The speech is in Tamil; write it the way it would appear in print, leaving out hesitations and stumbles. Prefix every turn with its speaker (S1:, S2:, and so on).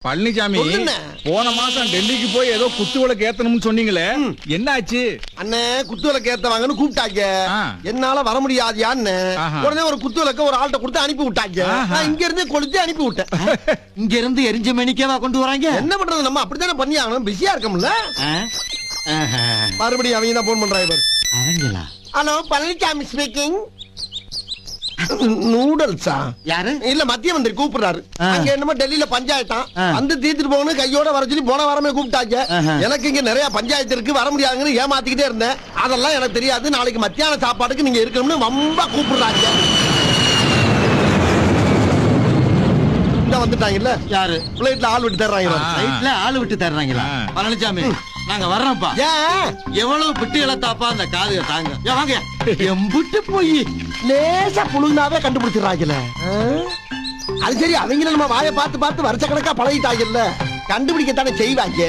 S1: பழனிசாமி
S2: சொல்லுண்ணே.
S1: போன மாசம் டெல்லிக்கு போய் ஏதோ குத்து விளக்கு ஏத்தணும்னு சொன்னீங்களே என்ன ஆச்சு?
S2: அண்ணே குத்து விளக்கு ஏத்தவாங்கன்னு கூப்பிட்டாங்க.
S1: ஆ.
S2: என்னால வர முடியாதுயான்னு
S1: ஆஹா.
S2: உடனே ஒரு குத்து விளக்க ஒரு ஆள்கிட்ட கொடுத்து அனுப்பி விட்டாங்க.
S1: ஆஹா.
S2: நான் இங்க இருந்து கொளுத்தி அனுப்பி விட்டேன்.
S3: இங்க இருந்து எரிஞ்ச மணிக்கேவா கொண்டு வராங்க?
S2: என்ன பண்றது, நம்ம அப்படித்தானே பண்ணி ஆகணும், பிஸியா இருக்கோம்ல. மறுபடியும் அவங்க தான் போன் பண்றாங்க பாரு.
S3: அவங்களா?
S2: Hello Palaniswami speaking. நூடல்ஸா?
S3: யாரு?
S2: இல்ல மத்திய மந்திரி கூப்பிடுறாரு. அங்க என்னமோ டெல்லியில பஞ்சாயத்தான் வந்து தீர்த்துட்டு போகணும் கையோட வர சொல்லி போன வாரமே கூப்பிட்டாங்க. எனக்கு இங்க நிறைய பஞ்சாயத்து இருக்கு, வர முடியாதுன்னு ஏமாத்திக்கிட்டே இருந்தேன். அதெல்லாம் எனக்கு தெரியாது. நாளைக்கு மத்தியான சாப்பாடுக்கு நீங்க இருக்கணும்னு ரொம்ப கூப்பிடுறாங்க. வந்துட்டாங்கல்ல.
S3: யாரு?
S2: பிளேட்ல ஆள் விட்டு தர்றாங்க.
S3: நைட்ல ஆளு விட்டு தர்றாங்களா? பழனிசாமி நாங்க வர்றோம்ப்பா. எவ்வளவு பிட்டு இழத்தாப்பா அந்த காது தாங்க. வாங்க எம்புட்டு போய்
S2: லேசா புழுந்தாவே கண்டுபிடிச்சிடறாங்கல்ல. அது சரி, அவங்க நம்ம வாயை பார்த்து பார்த்து வருஷ கணக்கா பழகிட்டாங்கல்ல, கண்டுபிடிக்கத்தானே செய்வாங்க.